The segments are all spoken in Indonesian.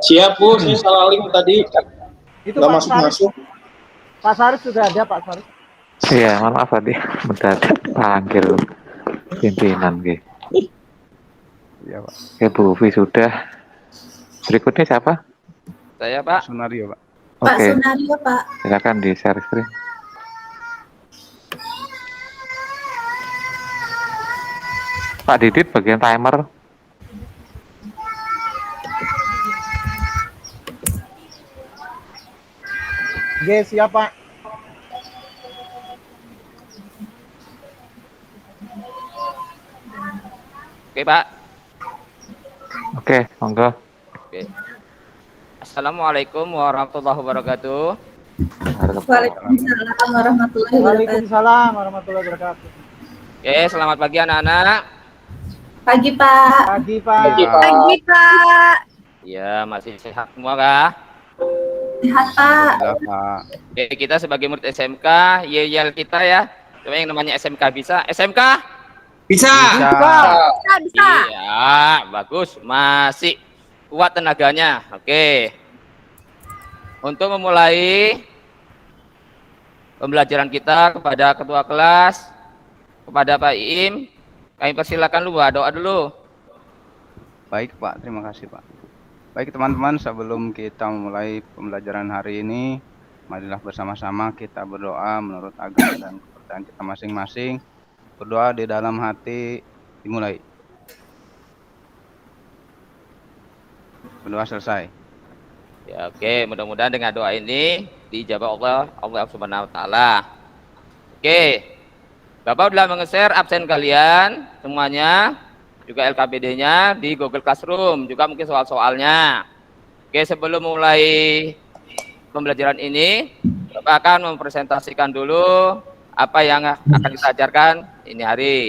Siap Bu, saya salah link tadi. Itu Nggak Pak masuk-masuk. Pak Sarif sudah ada, Pak Sarif. Iya, maaf tadi mendadak panggil pimpinan gitu. Iya Pak. Oke Bu Vi sudah. Berikutnya siapa? Saya Pak. Sunario Pak. Pak Oke, Sunario, Pak. silakan di share screen. Pak Didit bagian timer. Oke, siap Pak. Oke Pak. Oke, monggo. Oke. Assalamualaikum warahmatullahi wabarakatuh. Waalaikumsalam warahmatullahi wabarakatuh. Waalaikumsalam warahmatullahi wabarakatuh. Oke, selamat pagi anak-anak. Pagi, Pak. Pagi, Pak. Pagi, Pak. Pagi, Pak. Ya, masih sehat semua kah? Sehat, Pak. Alhamdulillah Pak. Oke, kita sebagai murid SMK, yel kita ya. Coba yang namanya SMK bisa. SMK? Bisa. Bisa, bisa. Iya, bagus. Masih kuat tenaganya. Oke. Untuk memulai pembelajaran kita kepada ketua kelas, kepada Pak Iim, kami persilakan lu doa dulu. Baik Pak, terima kasih Pak. Baik teman-teman, sebelum kita memulai pembelajaran hari ini, marilah bersama-sama kita berdoa menurut agama dan kepercayaan kita masing-masing. Berdoa di dalam hati dimulai. Berdoa selesai. Ya, oke, mudah-mudahan dengan doa ini dijawab Allah Subhanahu wa taala. Oke. Bapak sudah menge-share absen kalian semuanya, juga LKPD-nya di Google Classroom, juga mungkin soal-soalnya. Oke, sebelum mulai pembelajaran ini, Bapak akan mempresentasikan dulu apa yang akan kita ajarkan ini hari.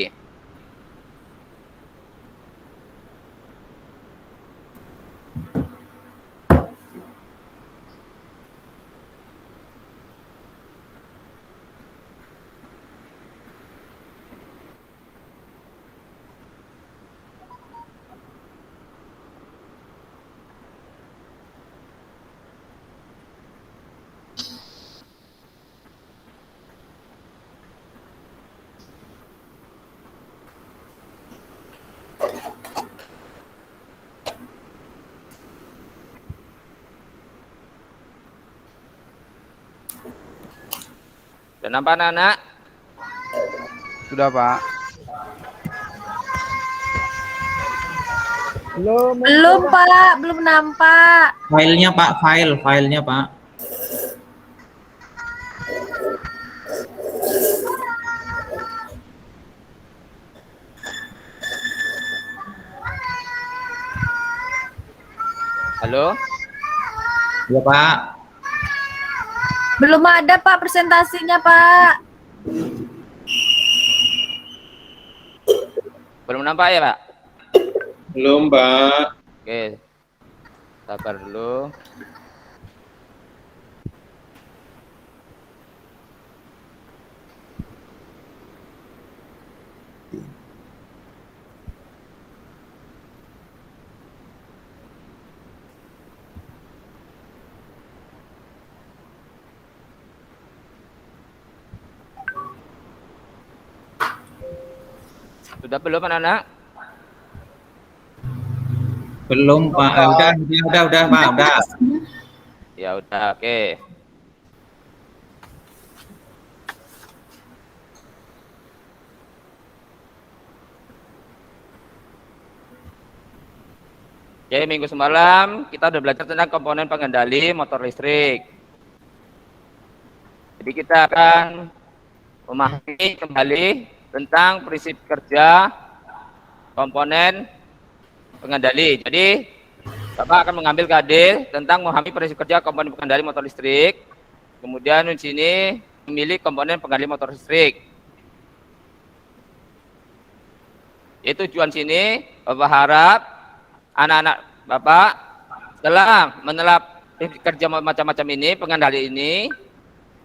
Dan nampak anak-anak? Sudah Pak. Belum, Pak. Belum nampak. Filenya Pak, filenya Pak. Halo? Ya Pak. Belum ada, Pak, presentasinya, Pak. Belum nampak ya, Pak? Belum Pak. Oke. Sabar dulu. Sudah belum anak-anak? Belum Pak. Udah Pak, udah. Ya udah, oke. Oke, minggu semalam kita udah belajar tentang komponen pengendali motor listrik. Jadi kita akan memahami kembali tentang prinsip kerja komponen pengendali. Jadi Bapak akan mengambil KD tentang memahami prinsip kerja komponen pengendali motor listrik. Kemudian di sini memilih komponen pengendali motor listrik. Itu tujuan sini Bapak harap anak-anak Bapak setelah menelap kerja macam-macam ini, pengendali ini,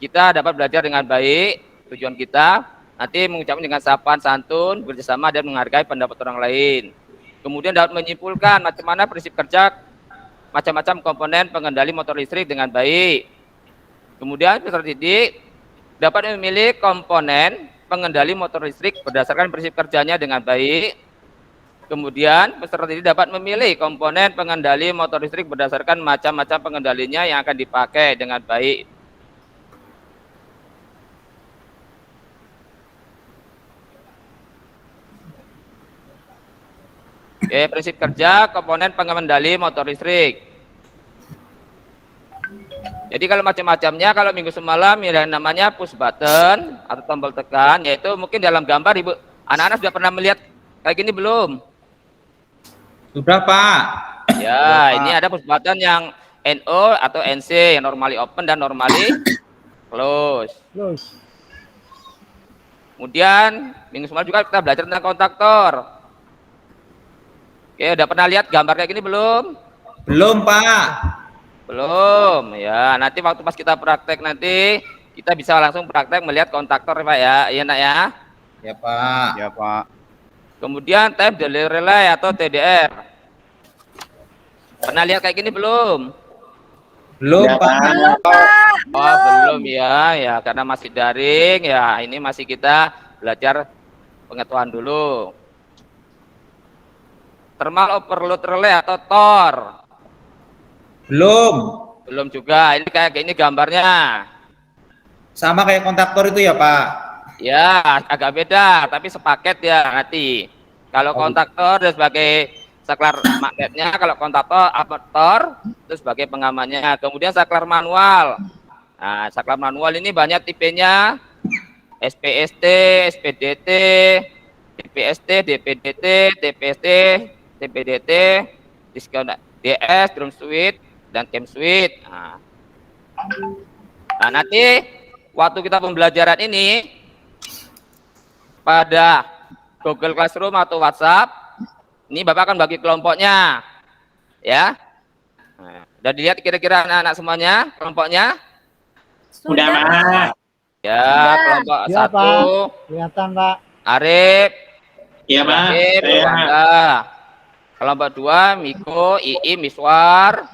kita dapat belajar dengan baik. Tujuan kita nanti mengucapkan dengan sopan santun, bekerjasama dan menghargai pendapat orang lain. Kemudian dapat menyimpulkan macam mana prinsip kerja macam-macam komponen pengendali motor listrik dengan baik. Kemudian peserta didik dapat memilih komponen pengendali motor listrik berdasarkan prinsip kerjanya dengan baik. Kemudian peserta didik dapat memilih komponen pengendali motor listrik berdasarkan macam-macam pengendalinya yang akan dipakai dengan baik. Oke, prinsip kerja komponen pengendali motor listrik. Jadi kalau macam-macamnya, kalau minggu semalam yang namanya push button atau tombol tekan, yaitu mungkin dalam gambar ibu anak-anak sudah pernah melihat kayak gini belum? Sudah, Pak. Ya, ini ada push button yang NO atau NC, yang normally open dan normally close. Close. Kemudian minggu semalam juga kita belajar tentang kontaktor. Oke, udah pernah lihat gambar kayak gini belum? Belum, Pak. Belum. Ya, nanti waktu pas kita praktek nanti kita bisa langsung praktek melihat kontaktor, Pak ya. Iya, Nak ya. Ya, Pak. Ya, Pak. Kemudian time delay relay atau TDR. Pernah lihat kayak gini belum? Belum, Pak. Belum, Pak. Oh, belum ya. Ya, karena masih daring ya. Ini masih kita belajar pengetahuan dulu. Thermal overload relay atau TOR. Belum. Belum juga. Ini kayak gini gambarnya. Sama kayak kontaktor itu ya, Pak. Ya, agak beda, tapi sepaket ya nanti. Kalau kontaktor dan sebagai saklar magnetnya, kalau kontaktor apertor itu sebagai pengamannya. Kemudian saklar manual. Nah, saklar manual ini banyak tipenya. SPST, SPDT, DPST, DPDT, TPST, TPDT, DS, drum switch, dan cam switch. Nah, nanti waktu kita pembelajaran ini pada Google Classroom atau WhatsApp, ini Bapak akan bagi kelompoknya, ya. Nah, udah dilihat kira-kira anak-anak semuanya kelompoknya? Sudah, Pak. Ya, kelompok Ya, 1, Pak. Kelihatan, Pak. Arif. Iya, Pak. Arif, Wanda. Kelompok 2, Miko, Ii, Miswar.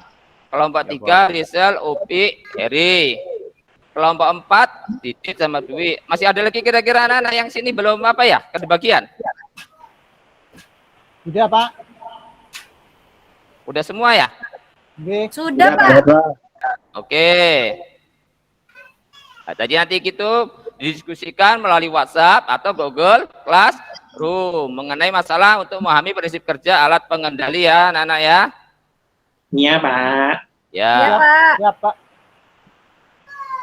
Kelompok 3, Rizal, Upi, Heri. Kelompok 4, Didit sama Dwi. Masih ada lagi kira-kira anak-anak yang sini belum apa ya? Kebagian? Sudah, Pak. Udah semua ya? Oke. Sudah, Pak. Oke. Nah, tadi nanti gitu didiskusikan melalui WhatsApp atau Google Classroom mengenai masalah untuk memahami prinsip kerja alat pengendali ya, anak-anak ya. Iya, Pak. Ya. Ya, Pak. Ya, Pak.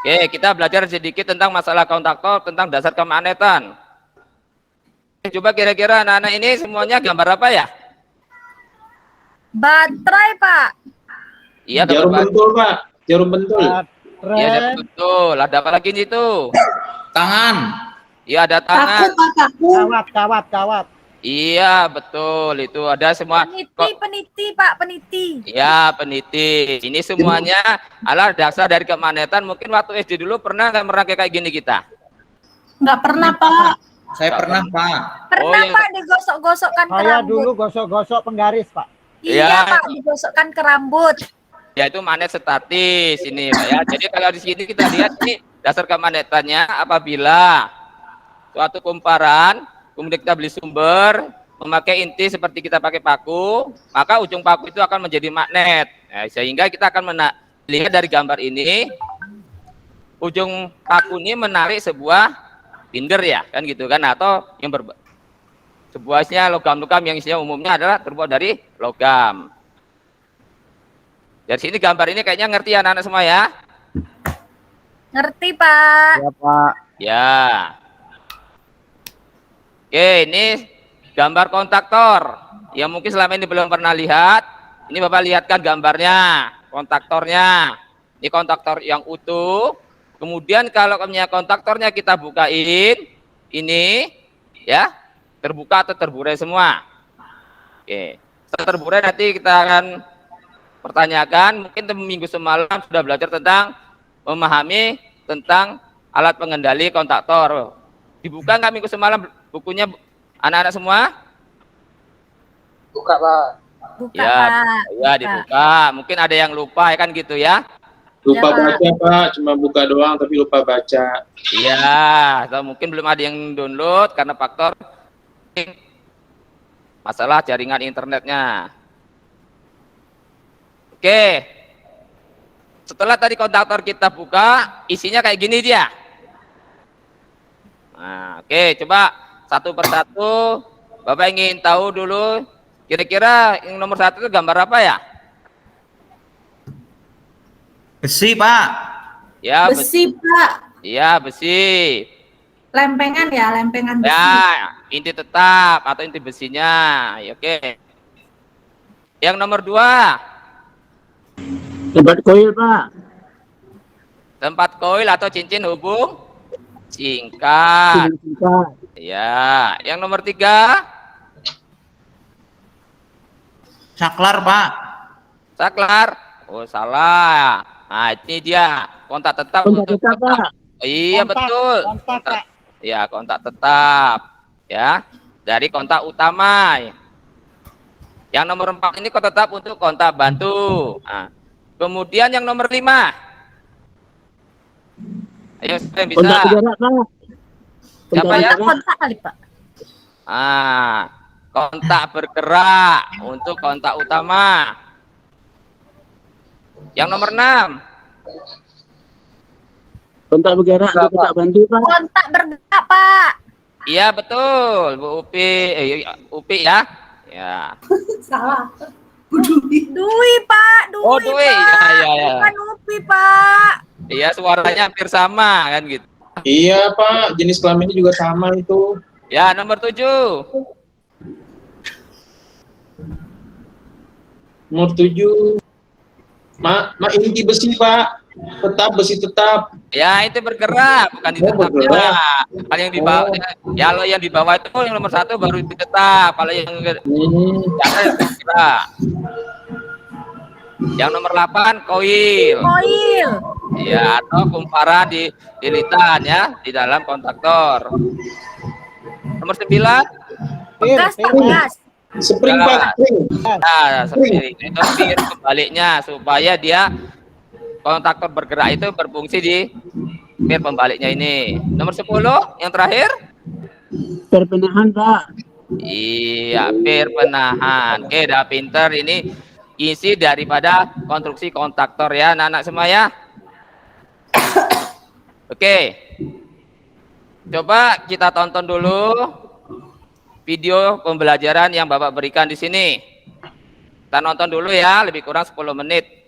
Oke, kita belajar sedikit tentang masalah kontaktor, tentang dasar kemagnetan. Coba kira-kira anak-anak ini semuanya gambar apa ya? Baterai, Pak. Iya, Jarum gambar pentul, Pak. Jarum pentul. Iya, ada betul. Ada apa lagi nih tuh? Tangan. Iya, ada tangan. Kawat. Iya, betul. Itu ada semua. Peniti, Pak. Peniti. Ya, peniti. Ini semuanya adalah dasar dari kemagnetan. Mungkin waktu SD dulu pernah nggak merangkai kayak gini kita? Nggak pernah, Pak. Saya pernah, Pak. Pernah, yang- Pak, digosok-gosokkan ke Saya rambut. dulu gosok-gosok penggaris, Pak. Iya, Ya. Pak, digosokkan ke rambut. Ya, itu magnet statis ini, Pak ya. Jadi kalau di sini kita lihat ini dasar kemagnetannya apabila suatu kumparan, kemudian kita beli sumber, memakai inti seperti kita pakai paku, maka ujung paku itu akan menjadi magnet. Nah, sehingga kita akan lihat dari gambar ini, ujung paku ini menarik sebuah binder ya, kan gitu kan, atau yang sebuahnya logam-logam yang isinya umumnya adalah terbuat dari logam. Dari sini gambar ini kayaknya ngerti ya anak-anak semua ya? Ngerti, Pak. Ya, Pak. Ya. Oke, ini gambar kontaktor. Yang mungkin selama ini belum pernah lihat. Ini Bapak lihatkan gambarnya, kontaktornya. Ini kontaktor yang utuh. Kemudian kalau punya kontaktornya kita bukain, ini ya terbuka atau terburai semua. Oke, setelah terburai nanti kita akan pertanyakan. Mungkin minggu semalam sudah belajar tentang memahami tentang alat pengendali kontaktor. Dibuka nggak minggu semalam bukunya anak-anak semua? Buka, Pak. Buka, Ya, Pak. ya Buka. dibuka. Mungkin ada yang lupa ya kan gitu ya. Lupa Ya, Pak. baca Pak, cuma buka doang tapi lupa baca. Iya, atau mungkin belum ada yang download karena faktor masalah jaringan internetnya. Oke. Setelah tadi kontaktor kita buka, isinya kayak gini dia. Nah, oke, coba satu persatu. Bapak ingin tahu dulu, kira-kira yang nomor 1 itu gambar apa ya? Besi, Pak. Ya, Besi, Pak. Iya, besi. Lempengan ya, lempengan besi. Ya, inti tetap atau inti besinya. Ya, oke. Yang nomor 2, Tempat koil, Pak. tempat koil atau cincin hubung singkat. Ya, yang nomor 3, Saklar, Pak. saklar. Oh, salah. Nah, ini dia kontak tetap untuk Pak. Iya, Kontak, betul. kontak, Pak. Ya, kontak tetap. Ya, dari kontak utama. Yang nomor 4 ini kontak tetap untuk kontak bantu. Nah, kemudian yang nomor 5. Ayo, siapa yang bisa? Pak. Siapa ya? Kontak kali, Pak. Kontak bergerak untuk kontak utama. Yang nomor 6. Kontak bergerak, kontak bantu, Pak. Kontak bergerak, Pak. Iya, betul. Bu Upi, Upi ya. Ya. Salah. Dwi, Pak. Dwi, Oh, Dwi. Pak. Ya, ya. Bukan Upi, Pak. Iya, suaranya hampir sama kan gitu. Iya Pak, jenis kelaminnya juga sama itu. Ya, nomor 7. Nomor 7. Inti besi Pak, tetap besi tetap. Ya, itu bergerak, bukan ditetapnya. bergerak. Kalau yang di bawah, ya kalau yang di bawah itu yang nomor 1 baru ditetap. Kalau yang bergerak. Yang nomor 8 koil. Koil. Ya, atau kumparan di lilitan ya di dalam kontaktor. Nomor 9. Pegas, pegas. Spring Ya. Pak, spring. Nah, seperti itu pir pembaliknya supaya dia kontaktor bergerak itu berfungsi di pir pembaliknya ini. Nomor 10 yang terakhir. Perpenahan, Pak. Iya, pir penahan. Oke, udah pinter ini isi daripada konstruksi kontaktor ya, anak-anak semua ya. Oke. Coba kita tonton dulu video pembelajaran yang Bapak berikan di sini. Kita nonton dulu ya, lebih kurang 10 menit.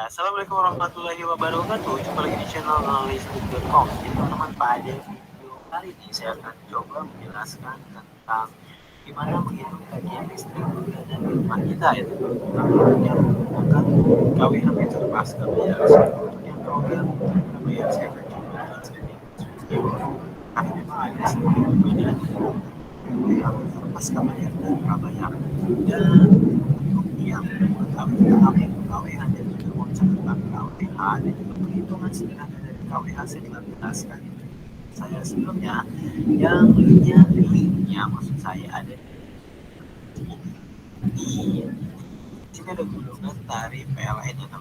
Ya, Assalamualaikum warahmatullahi wabarakatuh. Jumpa lagi di channel analis.com. Jadi teman-teman, pada video kali ini saya akan coba menjelaskan tentang gimana menghitung tagihan listrik dan rumah kita, yaitu yang menggunakan KWH meter pasca bayar. Untuk yang program bayar saya akan coba jelaskan di video. Tapi memang ada sedikit perbedaan yang pasca bayar dan prabayar. Dan yang mengetahui KWH dan juga mencatatkan KWH dan juga perhitungan sederhana dari KWH saya telah jelaskan saya sebelumnya. Yang linknya maksud saya ada di sini, ada gulungan tarif PLN atau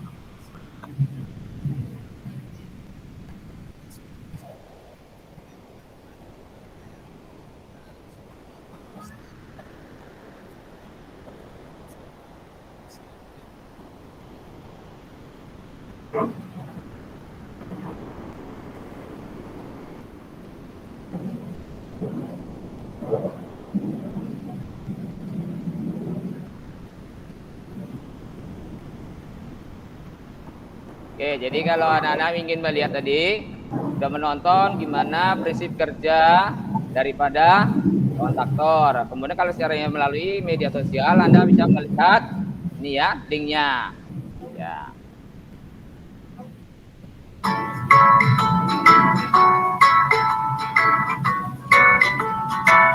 Oke, jadi kalau anak-anak ingin melihat tadi, sudah menonton gimana prinsip kerja daripada kontraktor. Kemudian kalau secara melalui media sosial, Anda bisa melihat ini ya, linknya. Ya.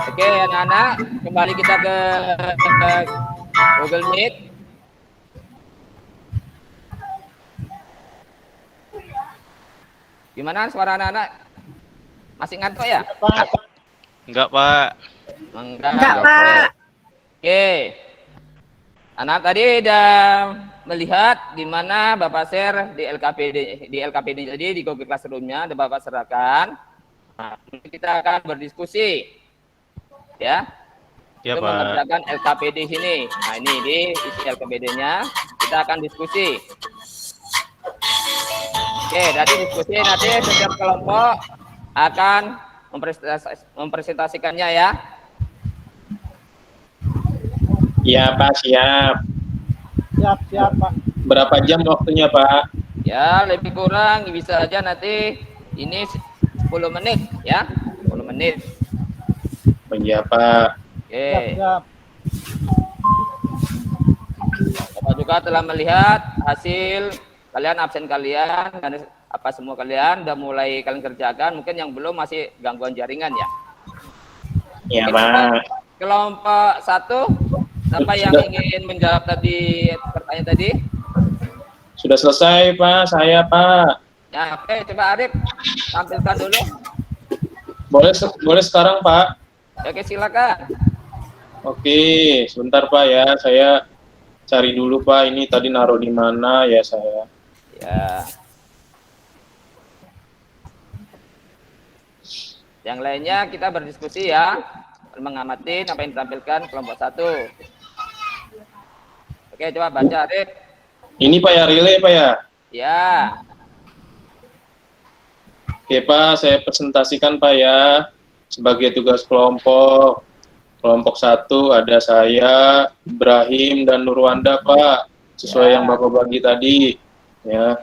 Oke, anak-anak, kembali kita ke Google Meet. Gimana suara anak-anak? Masih ngantuk ya? Enggak, Pak. Enggak, Pak. Oke. Anak tadi udah melihat di mana Bapak share di LKPD tadi di Google Classroom-nya ada Bapak serahkan. Nah, kita akan berdiskusi. Ya. Ya, Untuk Pak. mengerjakan LKPD sini. Nah, ini di isi LKPD-nya kita akan diskusi. Oke, nanti diskusi nanti setiap kelompok akan mempresentasikannya ya. Iya Pak, siap. Siap, Pak. Berapa jam waktunya Pak? Ya, lebih kurang bisa aja nanti ini 10 menit ya. 10 menit. Oh, iya Pak. Oke. Bapak juga telah melihat hasil kalian, absen kalian, dan apa semua kalian udah mulai kalian kerjakan. Mungkin yang belum masih gangguan jaringan ya. Iya Pak. Kelompok 1, siapa yang ingin menjawab tadi pertanyaan tadi? Sudah selesai Pak, saya Pak. Ya, oke, coba Arif tampilkan dulu. Boleh sekarang Pak. Oke, silakan. Oke, sebentar Pak ya, saya cari dulu Pak. Ini tadi naruh di mana ya saya. Ya. Yang lainnya kita berdiskusi ya, mengamati apa yang ditampilkan kelompok 1. Oke, coba baca Arif. Ini Pak ya, relay Pak ya. Ya. Oke Pak, saya presentasikan Pak ya. Sebagai tugas kelompok. Kelompok 1 ada saya, Ibrahim dan Nurwanda Pak. Sesuai yang Bapak bagi tadi. Ya.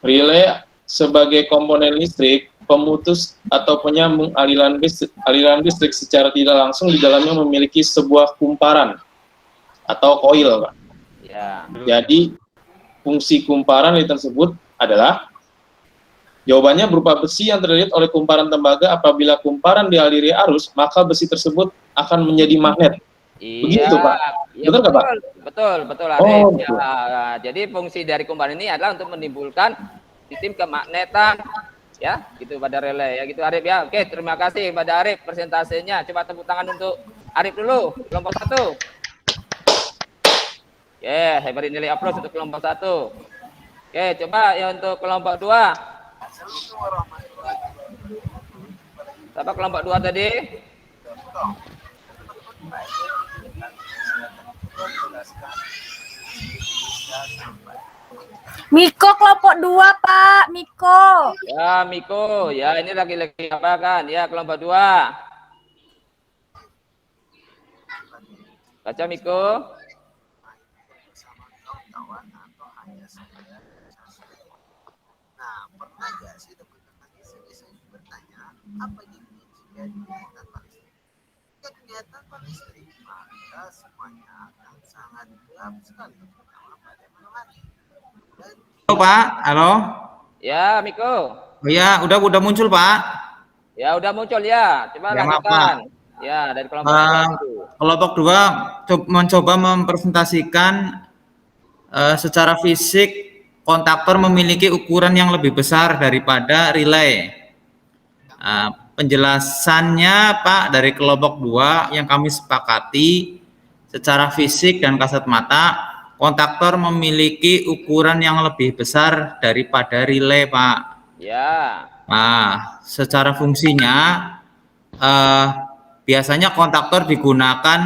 Relay sebagai komponen listrik, pemutus atau penyambung aliran listrik secara tidak langsung di dalamnya memiliki sebuah kumparan atau koil, Pak. Ya. Jadi fungsi kumparan tersebut adalah jawabannya berupa besi yang terlilit oleh kumparan tembaga. Apabila kumparan dialiri arus, maka besi tersebut akan menjadi magnet. Iya, Begitu, Pak? Ya, Betul nggak, Pak? Betul, Arif. Oh, Ya, jadi fungsi dari kumparan ini adalah untuk menimbulkan sistem kemagnetan, ya, gitu pada relay, ya, gitu Arif ya. Oke, terima kasih pada Arif presentasinya. Coba tepuk tangan untuk Arif dulu, kelompok 1. Oke, saya beri nilai aplaus untuk kelompok 1. Oke, coba ya untuk kelompok 2. Siapa kelompok 2 tadi? Miko kelompok 2, Pak. Miko. Ya, Miko. Ya, ini lagi-lagi apa kan? Ya, kelompok 2. Baca Miko. ya saya. Nah, pernah nggak sih teman-teman di sini saya bertanya apa definisi dari kegiatan tanpa listrik? Kegiatan tanpa listrik maka semuanya akan sangat gelap sekali, terutama pada malam hari. Dan Halo Pak, halo. Ya, Miko. Oh ya, udah muncul Pak. Ya, udah muncul ya. Coba Ya, maaf, lanjutkan. Ya, dari kelompok dua itu. Kelompok 2 mencoba mempresentasikan secara fisik kontaktor memiliki ukuran yang lebih besar daripada relay. Penjelasannya Pak dari kelompok 2 yang kami sepakati secara fisik dan kasat mata, kontaktor memiliki ukuran yang lebih besar daripada relay Pak. Ya. Nah, secara fungsinya biasanya kontaktor digunakan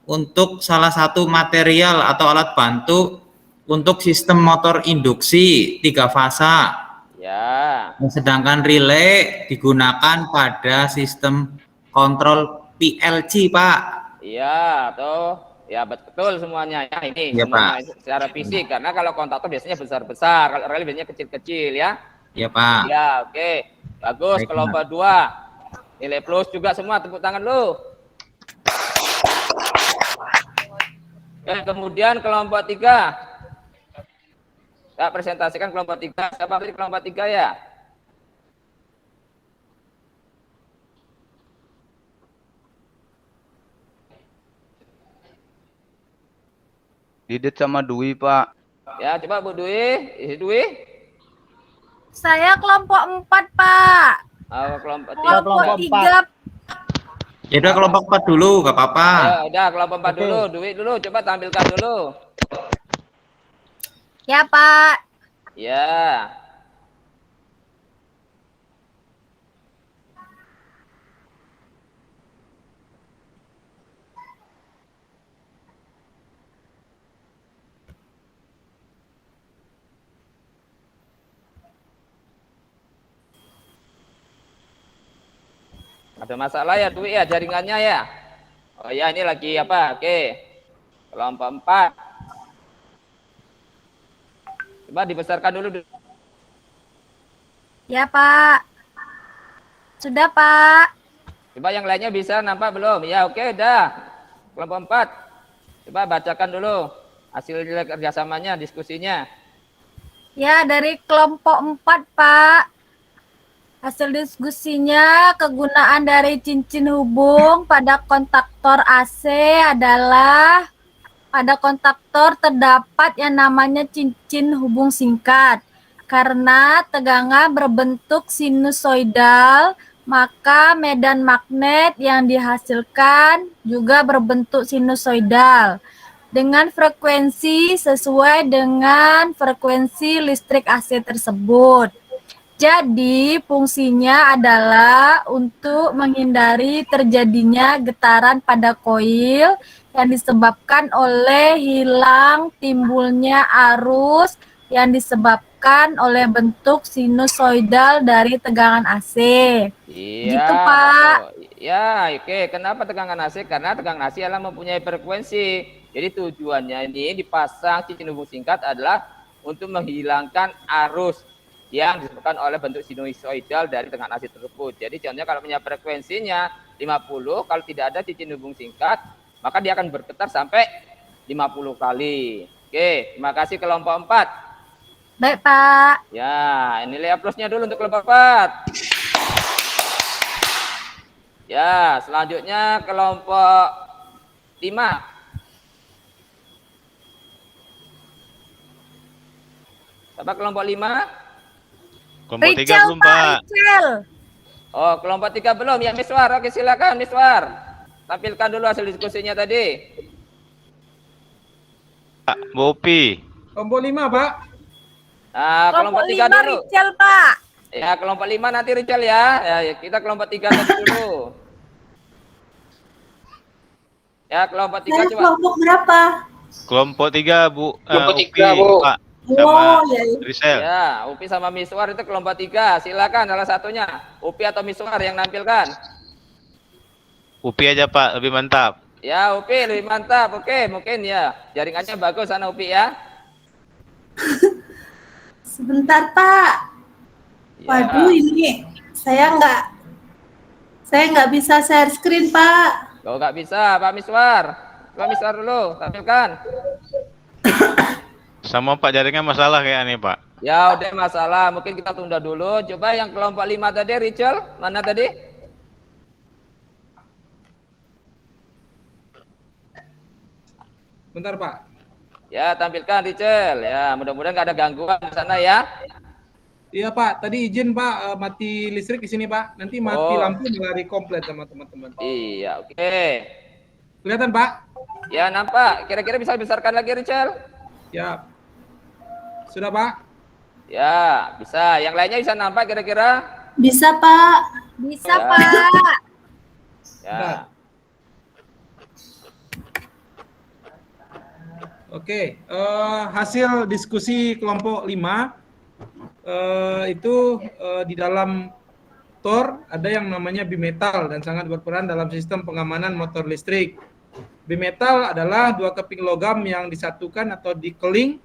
untuk salah satu material atau alat bantu untuk sistem motor induksi 3 fasa. Ya. Sedangkan relay digunakan pada sistem kontrol PLC, Pak. Iya, tuh. Ya, betul semuanya ya ini. Ya, semuanya Pak. secara fisik karena kalau kontaktor biasanya besar-besar, kalau relay biasanya kecil-kecil ya. Ya, Pak. Ya, oke. Bagus. Baik, Kelompok 2. Nilai plus juga semua, tepuk tangan lu. Kemudian kelompok 3. Saya presentasikan kelompok 3. Siapa tadi kelompok 3 ya? Didit sama Dwi, Pak. Ya, coba Bu Dwi. Isi Dwi. Saya kelompok 4, Pak. Oh, kelompok 3. Kelompok Kelompok 3. Ya udah kelompok 4 dulu, gak apa-apa. Ya, udah kelompok 4 Oke. dulu. Dwi dulu, coba tampilkan dulu. Ya, Pak. Ya. Ada masalah ya Dwi ya jaringannya ya? Oh ya ini lagi apa? Oke. Kelompok 4. Coba dibesarkan dulu. Ya, Pak. Sudah, Pak. Coba yang lainnya bisa nampak belum? Ya oke udah. Kelompok 4. Coba bacakan dulu hasil kerjasamanya, diskusinya. Ya, dari kelompok 4, Pak. Hasil diskusinya, kegunaan dari cincin hubung pada kontaktor AC adalah pada kontaktor terdapat yang namanya cincin hubung singkat. Karena tegangan berbentuk sinusoidal, maka medan magnet yang dihasilkan juga berbentuk sinusoidal dengan frekuensi sesuai dengan frekuensi listrik AC tersebut. Jadi, fungsinya adalah untuk menghindari terjadinya getaran pada koil yang disebabkan oleh hilang timbulnya arus yang disebabkan oleh bentuk sinusoidal dari tegangan AC. Iya. Gitu, Pak. Ya, oke. Kenapa tegangan AC? Karena tegangan AC adalah mempunyai frekuensi. Jadi tujuannya ini dipasang cincin hubung singkat adalah untuk menghilangkan arus yang disebabkan oleh bentuk sinusoidal dari tegangan AC tersebut. Jadi contohnya kalau punya frekuensinya 50, kalau tidak ada cincin hubung singkat, maka dia akan bergetar sampai 50 kali. Oke, terima kasih kelompok 4. Baik, Pak. Ya, nilai plusnya dulu untuk kelompok 4. Ya, selanjutnya kelompok 5. Siapa kelompok 5? Kelompok 3 Richel, belum, Pak. Pak. Richel. Oh, kelompok 3 belum. Ya, Miswar. Oke, silakan Miswar. Tampilkan dulu hasil diskusinya tadi. Pak, Bu Upi. Kelompok 5, Pak. Nah, kelompok 3 5 dulu. Richel, Pak. Ya, kelompok 5 nanti Richel ya. Ya, kita kelompok 3 tadi dulu. Ya, kelompok 3 coba. Kelompok berapa? Kelompok 3, Bu. Kelompok Upi, 3, Bu. Pak. Sama Rizal. Ya, Upi sama Miswar itu kelompok 3. Silakan salah satunya. Upi atau Miswar yang nampilkan. Upi aja, Pak. Lebih mantap. Ya, Upi lebih mantap. Oke, mungkin ya. Jaringannya bagus sana Upi ya. Sebentar, Pak. Ya. Waduh, ini saya nggak bisa share screen, Pak. Kalau nggak bisa, Pak Miswar. Pak Miswar dulu, tampilkan. Sama Pak jaringan masalah kayak nih Pak. Ya udah masalah, mungkin kita tunda dulu. Coba yang kelompok 5 tadi, Rachel, mana tadi? Bentar Pak. Ya, tampilkan Rachel. Ya, mudah-mudahan nggak ada gangguan di sana ya. Iya Pak, tadi izin Pak mati listrik di sini Pak. Nanti mati lampu melari komplit sama teman-teman. Iya, oke. Kelihatan Pak? Ya, nampak. Kira-kira bisa besarkan lagi, Rachel? Ya. Sudah Pak? Ya, bisa. Yang lainnya bisa nampak kira-kira? Bisa, Pak. Bisa, Ya. Pak. Ya. Oke, hasil diskusi kelompok 5 itu di dalam TOR ada yang namanya bimetal dan sangat berperan dalam sistem pengamanan motor listrik. Bimetal adalah dua keping logam yang disatukan atau dikeling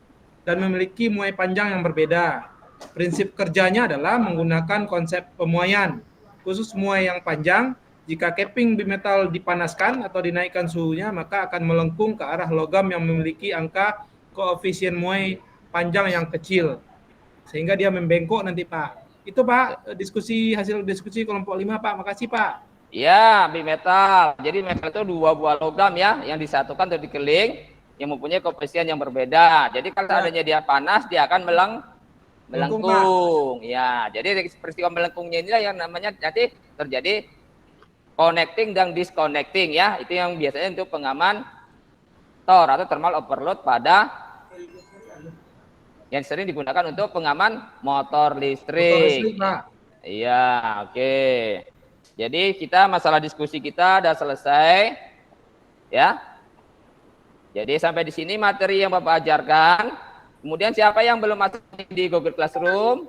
dan memiliki muai panjang yang berbeda. Prinsip kerjanya adalah menggunakan konsep pemuaian, khusus muai yang panjang. Jika keping bimetal dipanaskan atau dinaikkan suhunya, maka akan melengkung ke arah logam yang memiliki angka koefisien muai panjang yang kecil, sehingga dia membengkok nanti Pak. Itu Pak, hasil diskusi kelompok 5 Pak. Makasih Pak. Ya, bimetal. Jadi metal itu dua buah logam ya, yang disatukan atau dikeling, yang mempunyai koefisien yang berbeda. Jadi kalau adanya dia panas, dia akan melengkung. Ya, jadi peristiwa melengkungnya inilah yang namanya nanti terjadi connecting dan disconnecting ya. Itu yang biasanya untuk pengaman TOR atau thermal overload pada yang sering digunakan untuk pengaman motor listrik. Motor listrik Pak. Iya, oke. Jadi kita masalah diskusi kita udah selesai ya. Jadi sampai di sini materi yang Bapak ajarkan. Kemudian siapa yang belum masuk di Google Classroom,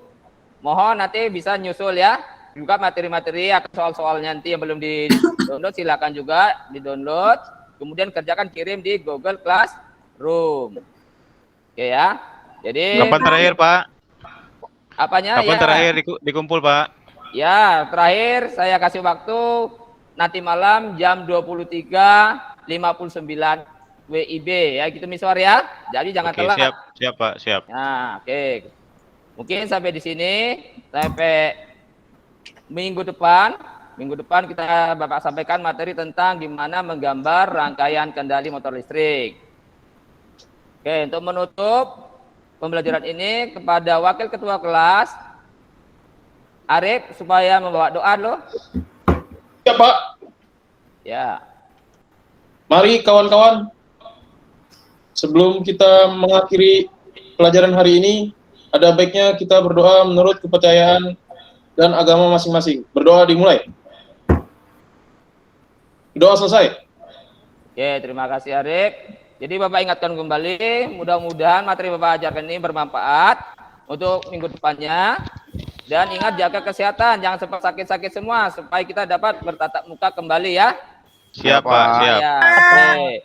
mohon nanti bisa nyusul ya. Juga materi-materi atau soal-soal nanti yang belum di-download silakan juga di-download. Kemudian kerjakan kirim di Google Classroom. Oke ya. Jadi Kapan terakhir Pak? apanya Kapan ya? terakhir dikumpul Pak? Ya, terakhir saya kasih waktu nanti malam jam 23.59 WIB ya, gitu Miswar ya. Jadi jangan Oke, telat. siap Pak, siap. Nah, oke. Mungkin sampai di sini, sampai minggu depan kita Bapak sampaikan materi tentang gimana menggambar rangkaian kendali motor listrik. Oke, untuk menutup pembelajaran ini kepada Wakil Ketua Kelas Arif supaya membawa doa loh. Ya Pak. Ya. Mari kawan-kawan, sebelum kita mengakhiri pelajaran hari ini, ada baiknya kita berdoa menurut kepercayaan dan agama masing-masing. Berdoa dimulai. Doa selesai. Oke, terima kasih Arif. Jadi Bapak ingatkan kembali, mudah-mudahan materi Bapak ajarkan ini bermanfaat untuk minggu depannya. Dan ingat jaga kesehatan, jangan sempat sakit-sakit semua supaya kita dapat bertatap muka kembali ya. Siap Pak, siap. Ya, oke.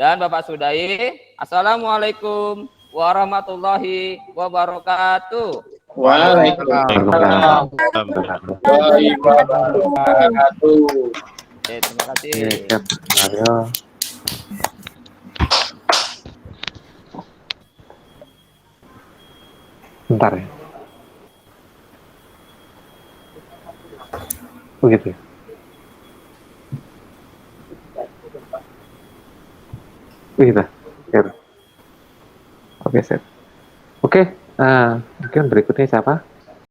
Dan Bapak sudahi, Assalamualaikum warahmatullahi wabarakatuh. Waalaikumsalam warahmatullahi wabarakatuh. Oke, terima kasih. Siap, Mario. Bentar ya. Begitu ya. Begitu. Oke, set. Oke, mungkin berikutnya siapa?